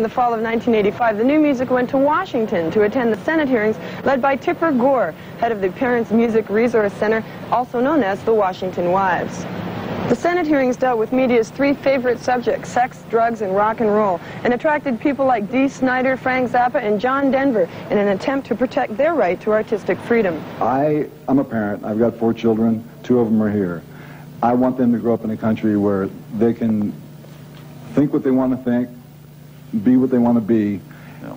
in the fall of 1985, the new music went to Washington to attend the Senate hearings led by Tipper Gore, head of the Parents Music Resource Center, also known as the Washington Wives. The Senate hearings dealt with media's three favorite subjects, sex, drugs, and rock and roll, and attracted people like Dee Snider, Frank Zappa, and John Denver in an attempt to protect their right to artistic freedom. I'm a parent. I've got 4 children. 2 of them are here. I want them to grow up in a country where they can think what they want to think, be what they want to be,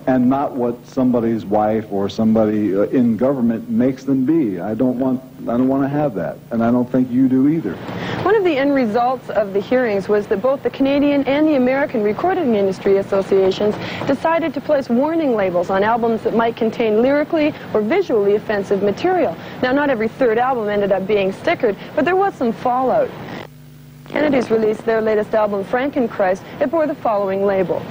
and not what somebody's wife or somebody in government makes them be. I don't want to have that, and I don't think you do either. One of the end results of the hearings was that both the Canadian and the American Recording Industry Associations decided to place warning labels on albums that might contain lyrically or visually offensive material. Now, not every third album ended up being stickered, but there was some fallout. Kennedys released their latest album, Frankenchrist. It bore the following label.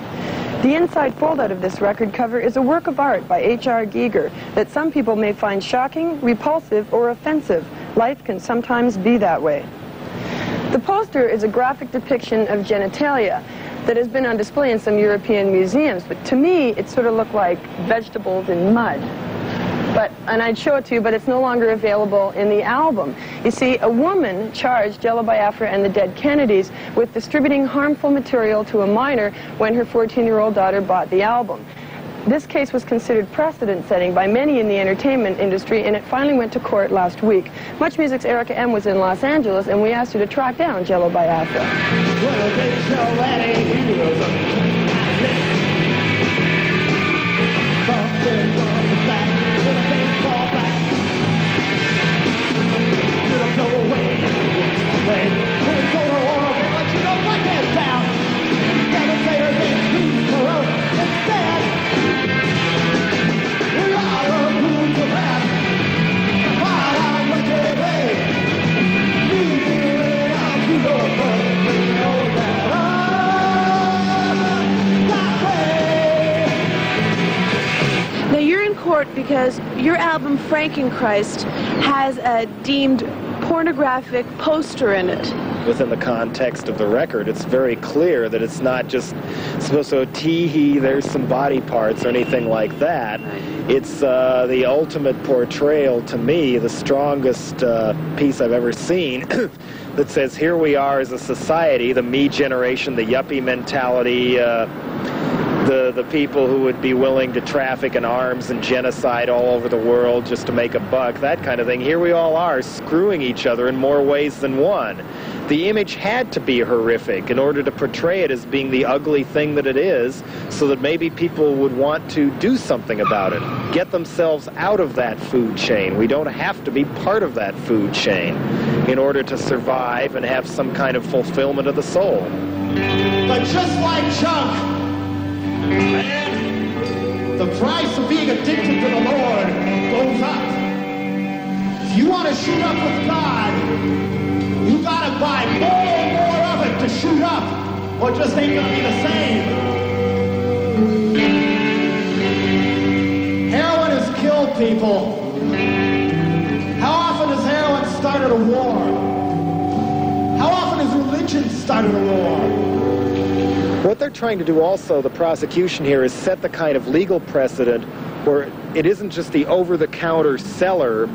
The inside foldout of this record cover is a work of art by H.R. Giger that some people may find shocking, repulsive, or offensive. Life can sometimes be that way. The poster is a graphic depiction of genitalia that has been on display in some European museums, but to me it sort of looked like vegetables in mud. And I'd show it to you, but it's no longer available in the album. You see, a woman charged Jello Biafra and the Dead Kennedys with distributing harmful material to a minor when her 14-year-old daughter bought the album. This case was considered precedent-setting by many in the entertainment industry, and it finally went to court last week. Much Music's Erica M. was in Los Angeles, and we asked her to track down Jello Biafra. Now you're in court because your album Frankenchrist has a deemed pornographic poster in it. Within the context of the record, it's very clear that it's not just supposed to tee-hee, there's some body parts or anything like that. It's the ultimate portrayal, to me, the strongest piece I've ever seen that says here we are as a society, the me generation, the yuppie mentality, the people who would be willing to traffic in arms and genocide all over the world just to make a buck, that kind of thing. Here we all are screwing each other in more ways than one. The image had to be horrific in order to portray it as being the ugly thing that it is, so that maybe people would want to do something about it, get themselves out of that food chain. We don't have to be part of that food chain in order to survive and have some kind of fulfillment of the soul. But just like Chuck, man, the price of being addicted to the Lord goes up. If you want to shoot up with God, you gotta buy more and more of it to shoot up, or just ain't gonna be the same. Heroin has killed people. How often has heroin started a war? How often has religion started a war? What they're trying to do also, the prosecution here, is set the kind of legal precedent where it isn't just the over-the-counter seller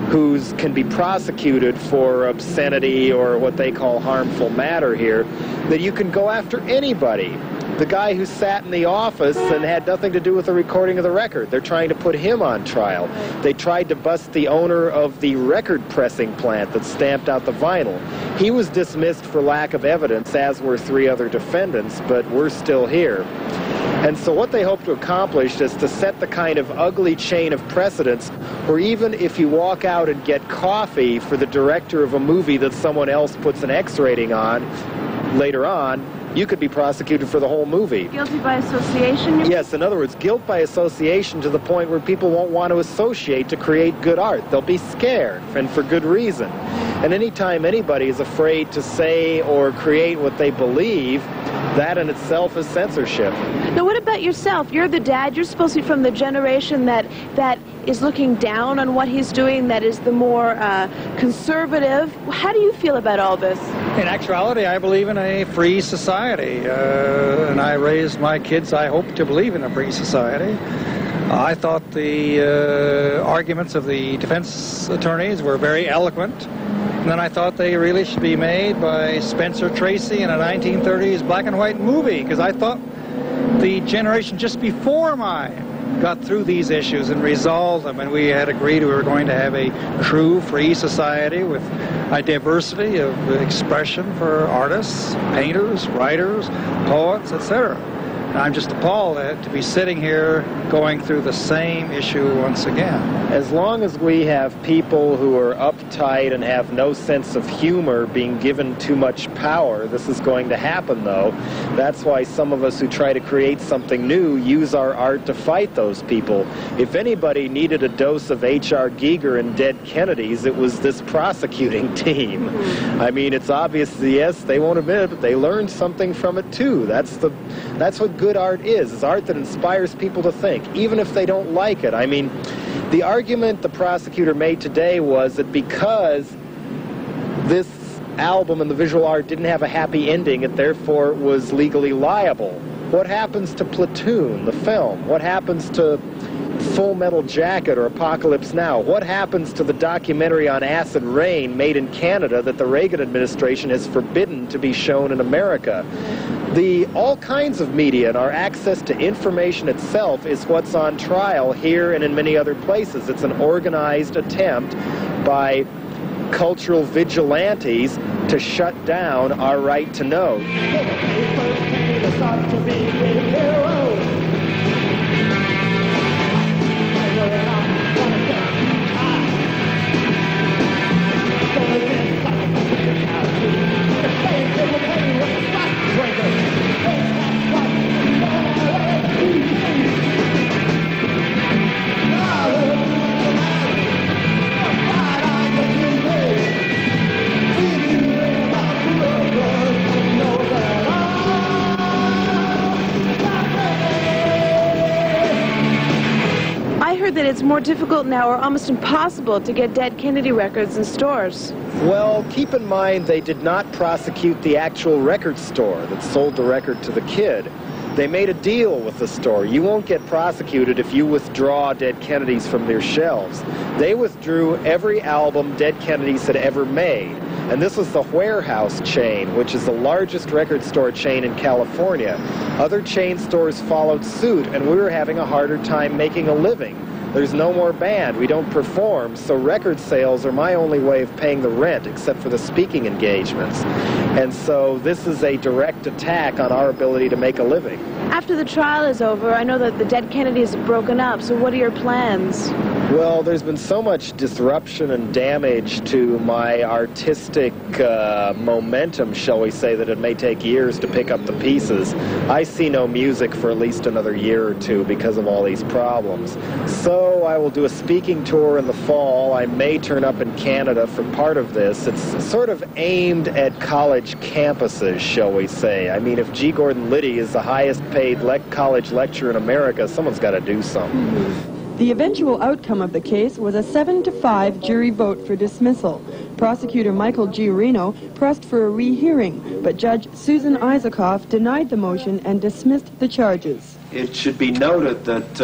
who can be prosecuted for obscenity or what they call harmful matter here, that you can go after anybody. The guy who sat in the office and had nothing to do with the recording of the record, they're trying to put him on trial. They tried to bust the owner of the record pressing plant that stamped out the vinyl. He was dismissed for lack of evidence, as were 3 other defendants, but we're still here. And so what they hope to accomplish is to set the kind of ugly chain of precedents where even if you walk out and get coffee for the director of a movie that someone else puts an X rating on later on, you could be prosecuted for the whole movie. Guilty by association? Yes, in other words, guilt by association to the point where people won't want to associate to create good art. They'll be scared, and for good reason. And anytime anybody is afraid to say or create what they believe, that in itself is censorship. Now, what about yourself? You're the dad. You're supposed to be from the generation that is looking down on what he's doing, that is the more conservative. How do you feel about all this? In actuality, I believe in a free society, and I raised my kids, I hope, to believe in a free society. I thought the arguments of the defense attorneys were very eloquent, and then I thought they really should be made by Spencer Tracy in a 1930s black and white movie, because I thought the generation just before mine got through these issues and resolved them, and we had agreed we were going to have a true free society with a diversity of expression for artists, painters, writers, poets, etc. And I'm just appalled to be sitting here going through the same issue once again. As long as we have people who are uptight and have no sense of humor being given too much power, this is going to happen, though. That's why some of us who try to create something new use our art to fight those people. If anybody needed a dose of H.R. Giger and dead Kennedys, it was this prosecuting team. I mean, it's obvious, yes, they won't admit it, but they learned something from it, too. That's what good art is art that inspires people to think, even if they don't like it. I mean, the argument the prosecutor made today was that because this album and the visual art didn't have a happy ending, it therefore was legally liable. What happens to Platoon, the film? What happens to Full Metal Jacket or Apocalypse Now? What happens to the documentary on acid rain made in Canada that the Reagan administration has forbidden to be shown in America? All kinds of media and our access to information itself is what's on trial here and in many other places. It's an organized attempt by cultural vigilantes to shut down our right to know. That it's more difficult now or almost impossible to get Dead Kennedy records in stores. Well, keep in mind they did not prosecute the actual record store that sold the record to the kid. They made a deal with the store. You won't get prosecuted if you withdraw Dead Kennedys from their shelves. They withdrew every album Dead Kennedys had ever made. And this was the Warehouse chain, which is the largest record store chain in California. Other chain stores followed suit, and we were having a harder time making a living. There's no more band. We don't perform, so record sales are my only way of paying the rent, except for the speaking engagements. And so this is a direct attack on our ability to make a living. After the trial is over, I know that the Dead Kennedys have broken up, so what are your plans? Well, there's been so much disruption and damage to my artistic momentum, shall we say, that it may take years to pick up the pieces. I see no music for at least another year or two because of all these problems. So I will do a speaking tour in the fall. I may turn up in Canada for part of this. It's sort of aimed at college campuses, shall we say. I mean, if G. Gordon Liddy is the highest paid college lecturer in America, someone's got to do something. The eventual outcome of the case was a 7-5 jury vote for dismissal. Prosecutor Michael G. Reno pressed for a rehearing, but Judge Susan Isaacoff denied the motion and dismissed the charges. It should be noted that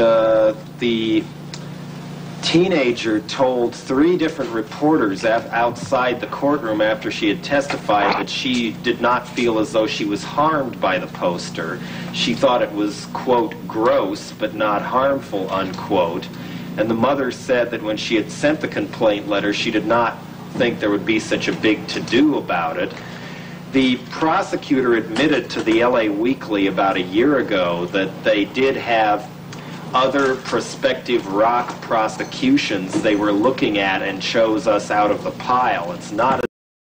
the teenager told 3 different reporters outside the courtroom after she had testified that she did not feel as though she was harmed by the poster. She thought it was, quote, gross but not harmful, unquote. And the mother said that when she had sent the complaint letter, she did not think there would be such a big to-do about it. The prosecutor admitted to the LA Weekly about a year ago that they did have other prospective rock prosecutions they were looking at and chose us out of the pile. It's not